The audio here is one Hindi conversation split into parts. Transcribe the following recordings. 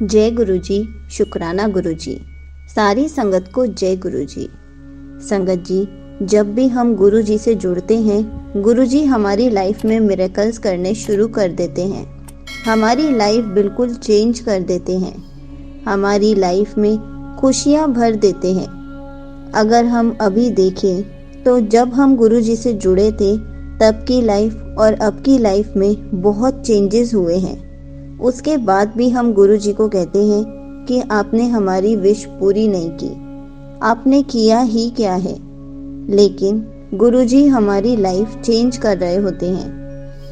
जय गुरुजी, शुक्राना गुरुजी। सारी संगत को जय गुरुजी। संगत जी, जब भी हम गुरुजी से जुड़ते हैं, गुरुजी हमारी लाइफ में मिरेकल्स करने शुरू कर देते हैं। हमारी लाइफ बिल्कुल चेंज कर देते हैं। हमारी लाइफ में खुशियाँ भर देते हैं। अगर हम अभी देखें तो जब हम गुरुजी से जुड़े थे तब की लाइफ और अब की लाइफ में बहुत चेंजेस हुए हैं। उसके बाद भी हम गुरुजी को कहते हैं कि आपने हमारी विश पूरी नहीं की, आपने किया ही क्या है। लेकिन गुरुजी हमारी लाइफ चेंज कर रहे होते हैं,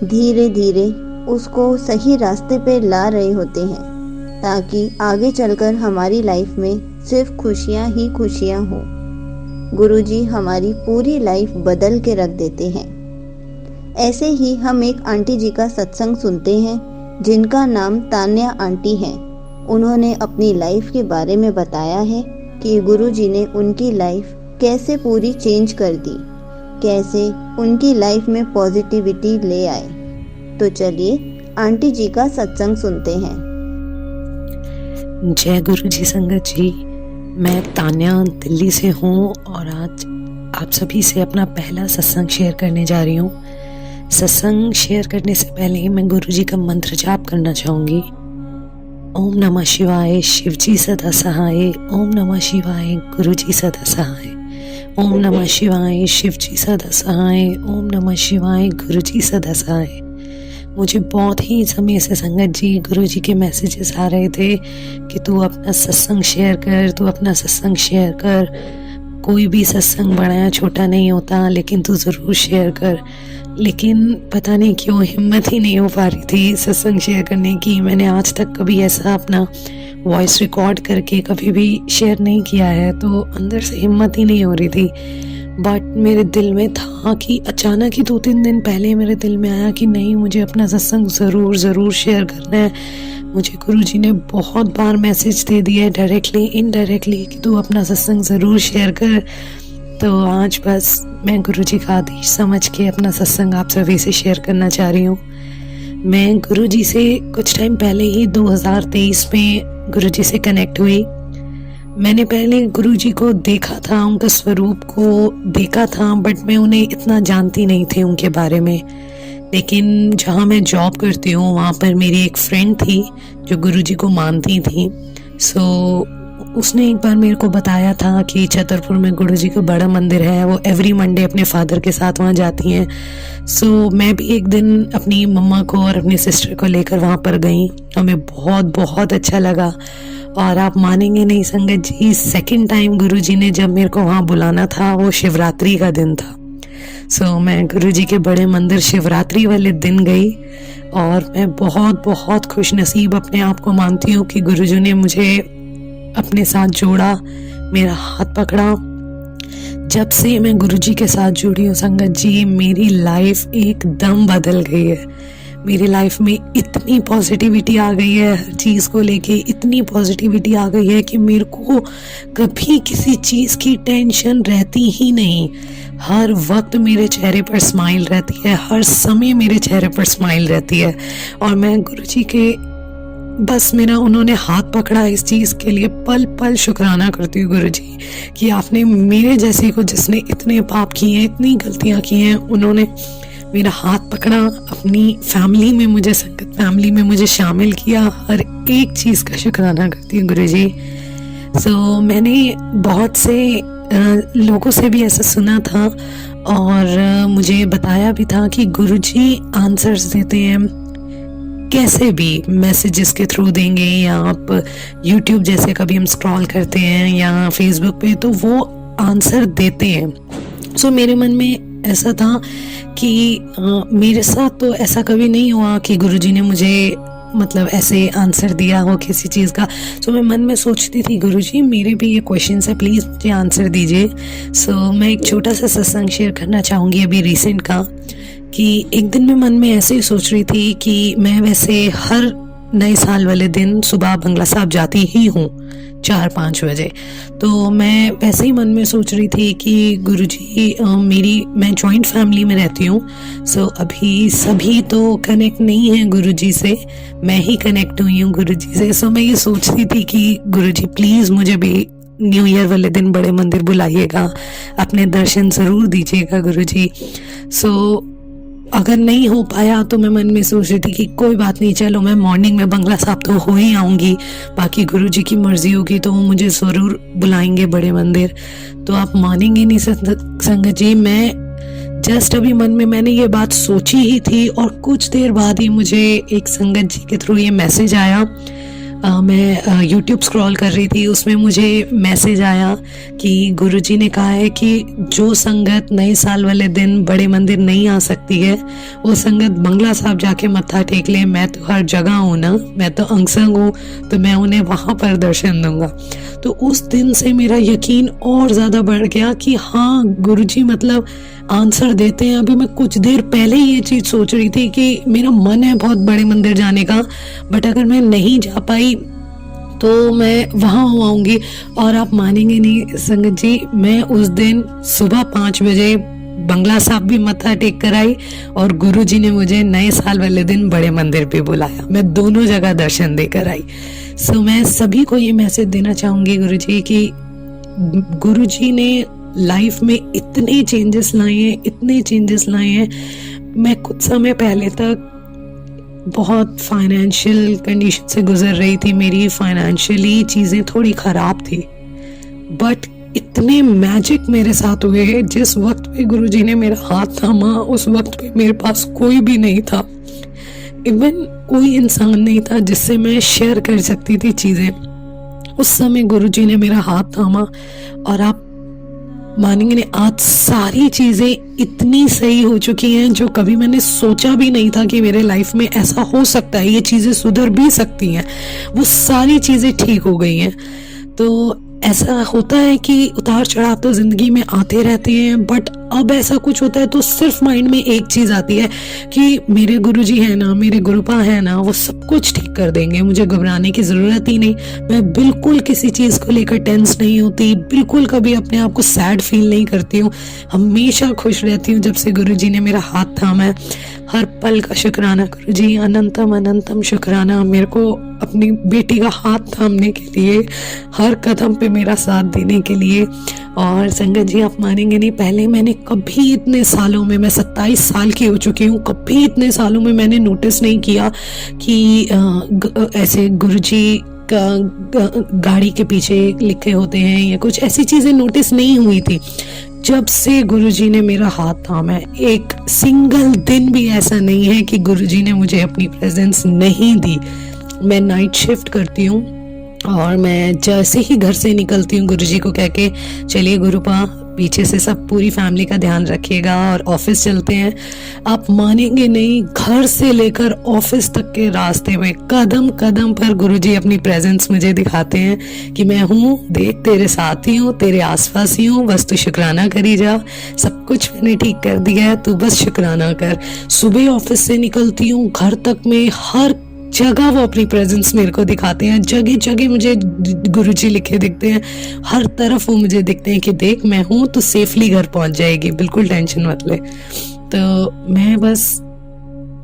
धीरे धीरे उसको सही रास्ते पे ला रहे होते हैं ताकि आगे चलकर हमारी लाइफ में सिर्फ खुशियाँ ही खुशियाँ हो। गुरुजी हमारी पूरी लाइफ बदल के रख देते हैं। ऐसे ही हम एक आंटी जी का सत्संग सुनते हैं जिनका नाम तान्या आंटी है। उन्होंने अपनी लाइफ के बारे में बताया है कि गुरुजी ने उनकी लाइफ कैसे पूरी चेंज कर दी, कैसे उनकी लाइफ में पॉजिटिविटी ले आए। तो चलिए आंटी जी का सत्संग सुनते हैं। जय गुरु जी संगत जी, मैं तान्या दिल्ली से हूँ और आज आप सभी से अपना पहला सत्संग शेयर करने जा रही हूँ। सत्संग शेयर करने से पहले ही मैं गुरु जी का मंत्र जाप करना चाहूँगी। ओम नमः शिवाय, शिव जी सदा सहाय। ओम नमः शिवाय, गुरु जी सदा सहाय। ओम नमः शिवाय, शिव जी सदा सहाय। ओम नमः शिवाय, गुरु जी सदा सहाय। मुझे बहुत ही समय से संगत जी गुरु जी के मैसेजेस आ रहे थे कि तू अपना सत्संग शेयर कर, तू अपना सत्संग शेयर कर। कोई भी सत्संग बड़ा या छोटा नहीं होता, लेकिन तू ज़रूर शेयर कर। लेकिन पता नहीं क्यों हिम्मत ही नहीं हो पा रही थी सत्संग शेयर करने की। मैंने आज तक कभी ऐसा अपना वॉइस रिकॉर्ड करके कभी भी शेयर नहीं किया है, तो अंदर से हिम्मत ही नहीं हो रही थी। बट मेरे दिल में था कि अचानक ही 2-3 दिन पहले मेरे दिल में आया कि नहीं, मुझे अपना सत्संग ज़रूर शेयर करना है। मुझे गुरुजी ने बहुत बार मैसेज दे दिया है डायरेक्टली इनडायरेक्टली कि तू अपना सत्संग ज़रूर शेयर कर। तो आज बस मैं गुरुजी का आदेश समझ के अपना सत्संग आप सभी से शेयर करना चाह रही हूँ। मैं गुरुजी से कुछ टाइम पहले ही 2023 में गुरुजी से कनेक्ट हुई। मैंने पहले गुरुजी को देखा था, उनका स्वरूप को देखा था, बट मैं उन्हें इतना जानती नहीं थी उनके बारे में। लेकिन जहाँ मैं जॉब करती हूँ वहाँ पर मेरी एक फ्रेंड थी जो गुरुजी को मानती थी। सो उसने एक बार मेरे को बताया था कि छतरपुर में गुरुजी का बड़ा मंदिर है, वो एवरी मंडे अपने फादर के साथ वहाँ जाती हैं। सो मैं भी एक दिन अपनी मम्मा को और अपनी सिस्टर को लेकर वहाँ पर गई। हमें बहुत अच्छा लगा। और आप मानेंगे नहीं संगत जी, सेकंड टाइम गुरुजी ने जब मेरे को वहाँ बुलाना था वो शिवरात्रि का दिन था। सो मैं गुरुजी के बड़े मंदिर शिवरात्रि वाले दिन गई और मैं बहुत खुश नसीब अपने आप को मानती हूँ कि गुरुजी ने मुझे अपने साथ जोड़ा, मेरा हाथ पकड़ा। जब से मैं गुरुजी के साथ जुड़ी हूँ संगत जी, मेरी लाइफ एकदम बदल गई है। मेरी लाइफ में इतनी पॉजिटिविटी आ गई है, हर चीज़ को लेके इतनी पॉजिटिविटी आ गई है कि मेरे को कभी किसी चीज़ की टेंशन रहती ही नहीं। हर वक्त मेरे चेहरे पर स्माइल रहती है, हर समय मेरे चेहरे पर स्माइल रहती है। और मैं गुरुजी के बस मेरा उन्होंने हाथ पकड़ा, इस चीज़ के लिए पल पल शुक्राना करती हूँ गुरुजी कि आपने मेरे जैसे को, जिसने इतने पाप किए हैं, इतनी गलतियाँ की हैं, उन्होंने मेरा हाथ पकड़ा, अपनी फैमिली में मुझे, संगत फैमिली में मुझे शामिल किया। हर एक चीज़ का शुक्राना करती हूँ गुरुजी। सो मैंने बहुत से लोगों से भी ऐसा सुना था और मुझे बताया भी था कि गुरुजी आंसर्स देते हैं, कैसे भी मैसेजेस के थ्रू देंगे, या आप यूट्यूब जैसे कभी हम स्क्रॉल करते हैं या फेसबुक पे, तो वो आंसर देते हैं। सो मेरे मन में ऐसा था कि मेरे साथ तो ऐसा कभी नहीं हुआ कि गुरुजी ने मुझे मतलब ऐसे आंसर दिया हो किसी चीज़ का। सो मैं मन में सोचती थी गुरुजी मेरे भी ये क्वेश्चन है, प्लीज़ मुझे आंसर दीजिए। सो मैं एक छोटा सा सत्संग शेयर करना चाहूँगी अभी रिसेंट का, कि एक दिन मैं मन में ऐसे ही सोच रही थी कि मैं वैसे हर नए साल वाले दिन सुबह बंगला साहब जाती ही हूँ 4-5 बजे। तो मैं वैसे ही मन में सोच रही थी कि गुरुजी मैं जॉइंट फैमिली में रहती हूँ, सो अभी सभी तो कनेक्ट नहीं है गुरुजी से, मैं ही कनेक्ट हुई हूँ गुरुजी से। सो मैं ये सोच रही थी कि गुरुजी प्लीज़ मुझे भी न्यू ईयर वाले दिन बड़े मंदिर बुलाइएगा, अपने दर्शन ज़रूर दीजिएगा गुरुजी। सो अगर नहीं हो पाया तो मैं मन में सोच रही थी कि कोई बात नहीं, चलो मैं मॉर्निंग में बंगला साहब तो हो ही आऊँगी, बाकी गुरुजी की मर्जी होगी तो वो मुझे ज़रूर बुलाएंगे बड़े मंदिर। तो आप मानेंगे नहीं संगत जी, मैं जस्ट अभी मन में मैंने ये बात सोची ही थी और कुछ देर बाद ही मुझे एक संगत जी के थ्रू ये मैसेज आया। मैं यूट्यूब स्क्रॉल कर रही थी, उसमें मुझे मैसेज आया कि गुरुजी ने कहा है कि जो संगत नए साल वाले दिन बड़े मंदिर नहीं आ सकती है वो संगत बंगला साहब जाके मत्था टेक ले, मैं तो हर जगह हूँ ना, मैं तो अंगसंग हूँ, तो मैं उन्हें वहाँ पर दर्शन दूंगा। तो उस दिन से मेरा यकीन और ज़्यादा बढ़ गया कि हाँ गुरुजी मतलब आंसर देते हैं। अभी मैं कुछ देर पहले ये चीज़ सोच रही थी कि मेरा मन है बहुत बड़े मंदिर जाने का, बट अगर मैं नहीं जा पाई तो मैं वहाँ हो आऊँगी। और आप मानेंगे नहीं संगत जी, मैं उस दिन सुबह 5 बजे बंगला साहब भी मत्था टेक कर आई और गुरुजी ने मुझे नए साल वाले दिन बड़े मंदिर पे बुलाया, मैं दोनों जगह दर्शन देकर आई। सो मैं सभी को ये मैसेज देना चाहूँगी गुरुजी कि गुरुजी ने लाइफ में इतने चेंजेस लाए हैं। मैं कुछ समय पहले तक बहुत फाइनेंशियल कंडीशन से गुजर रही थी, मेरी फाइनेंशियली चीज़ें थोड़ी ख़राब थी, बट इतने मैजिक मेरे साथ हुए। जिस वक्त पे गुरुजी ने मेरा हाथ थामा उस वक्त पे मेरे पास कोई भी नहीं था, इवन कोई इंसान नहीं था जिससे मैं शेयर कर सकती थी चीज़ें। उस समय गुरुजी ने मेरा हाथ थामा और आप मानेंगे नहीं, आज सारी चीज़ें इतनी सही हो चुकी हैं जो कभी मैंने सोचा भी नहीं था कि मेरे लाइफ में ऐसा हो सकता है, ये चीज़ें सुधर भी सकती हैं, वो सारी चीज़ें ठीक हो गई हैं। तो ऐसा होता है कि उतार चढ़ाव तो ज़िंदगी में आते रहते हैं, बट अब ऐसा कुछ होता है तो सिर्फ माइंड में एक चीज़ आती है कि मेरे गुरुजी हैं ना, मेरे गुरुपा हैं ना, वो सब कुछ ठीक कर देंगे, मुझे घबराने की ज़रूरत ही नहीं। मैं बिल्कुल किसी चीज़ को लेकर टेंस नहीं होती, बिल्कुल कभी अपने आप को सैड फील नहीं करती हूँ, हमेशा खुश रहती हूँ जब से गुरुजी ने मेरा हाथ थामा है। हर पल का शुक्राना गुरुजी, अनंतम अनंतम शुक्राना मेरे को अपनी बेटी का हाथ थामने के लिए, हर कदम पे मेरा साथ देने के लिए। और संगत जी आप मानेंगे नहीं, पहले मैंने कभी इतने सालों में, मैं 27 साल की हो चुकी हूँ, कभी इतने सालों में मैंने नोटिस नहीं किया कि ऐसे गुरुजी गाड़ी के पीछे लिखे होते हैं या कुछ ऐसी चीज़ें नोटिस नहीं हुई थी। जब से गुरुजी ने मेरा हाथ थामा है, एक सिंगल दिन भी ऐसा नहीं है कि गुरुजी ने मुझे अपनी प्रेजेंस नहीं दी। मैं नाइट शिफ्ट करती हूँ और मैं जैसे ही घर से निकलती हूँ गुरुजी को कह के चलिए गुरुपा पीछे से सब पूरी फैमिली का ध्यान रखिएगा और ऑफिस चलते हैं। आप मानेंगे नहीं, घर से लेकर ऑफिस तक के रास्ते में कदम कदम पर गुरुजी अपनी प्रेजेंस मुझे दिखाते हैं कि मैं हूँ, देख तेरे साथ ही हूँ, तेरे आसपास ही हूँ, बस तू शुक्राना करी जा, सब कुछ मैंने ठीक कर दिया है, तू बस शुक्राना कर। सुबह ऑफिस से निकलती हूँ, घर तक में हर जगह वो अपनी प्रेजेंस मेरे को दिखाते हैं, जगह जगह मुझे गुरुजी लिखे दिखते हैं, हर तरफ वो मुझे दिखते हैं कि देख मैं हूँ तो सेफली घर पहुँच जाएगी, बिल्कुल टेंशन मत ले। तो मैं बस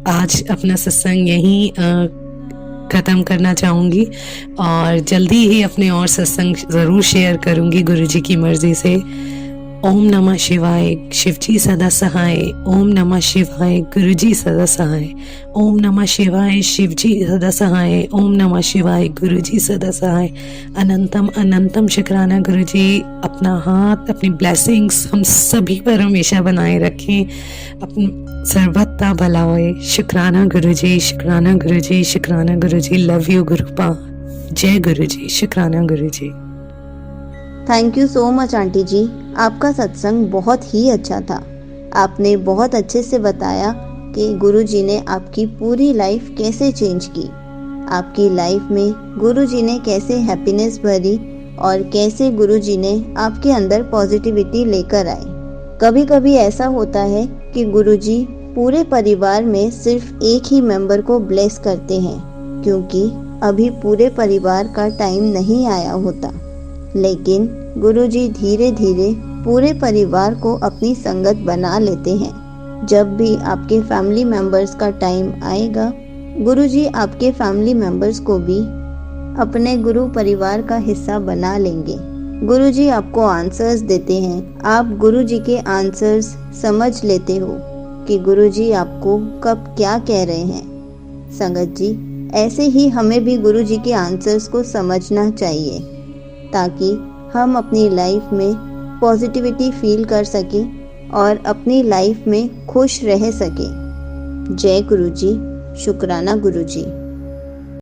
आज अपना सत्संग यहीं ख़त्म करना चाहूँगी और जल्दी ही अपने और सत्संग ज़रूर शेयर करूँगी गुरुजी की मर्ज़ी से। ओम नमः शिवाय, शिवजी सदा सहाय। ओम नमः शिवाय, गुरुजी सदा सहाय। ओम नमः शिवाय, शिवजी सदा सहाय। ओम नमः शिवाय, गुरुजी सदा सहाय। अनंतम अनंतम शुक्राना गुरुजी, अपना हाथ, अपनी ब्लेसिंग्स हम सभी पर हमेशा बनाए रखें, अपनी सर्वथा भला होए। शुक्राना गुरुजी, शुक्राना गुरुजी, शुक्राना गुरुजी। Love you गुरुपा। जय गुरुजी। शुक्राना Guruji. Thank you so much aunty ji, आपका सत्संग बहुत ही अच्छा था। आपने बहुत अच्छे से बताया कि गुरुजी ने आपकी पूरी लाइफ कैसे चेंज की, आपकी लाइफ में गुरुजी ने कैसे हैप्पीनेस भरी और कैसे गुरुजी ने आपके अंदर पॉजिटिविटी लेकर आए। कभी कभी ऐसा होता है कि गुरुजी पूरे परिवार में सिर्फ एक ही मेंबर को ब्लेस करते हैं, क्योंकि अभी पूरे परिवार का टाइम नहीं आया होता। लेकिन गुरुजी धीरे धीरे पूरे परिवार को अपनी संगत बना लेते हैं। जब भी आपके फैमिली मेंबर्स का टाइम आएगा, गुरुजी आपके फैमिली मेंबर्स को भी अपने गुरु परिवार का हिस्सा बना लेंगे। गुरुजी आपको आंसर्स देते हैं। आप गुरुजी के आंसर्स समझ लेते हो कि गुरुजी आपको कब क्या कह रहे हैं। संगत जी, ऐसे ही हमें भी गुरुजी के आंसर्स को समझना चाहिए ताकि हम अपनी लाइफ में पॉजिटिविटी फील कर सकें और अपनी लाइफ में खुश रह सकें। जय गुरुजी, शुक्राना गुरुजी।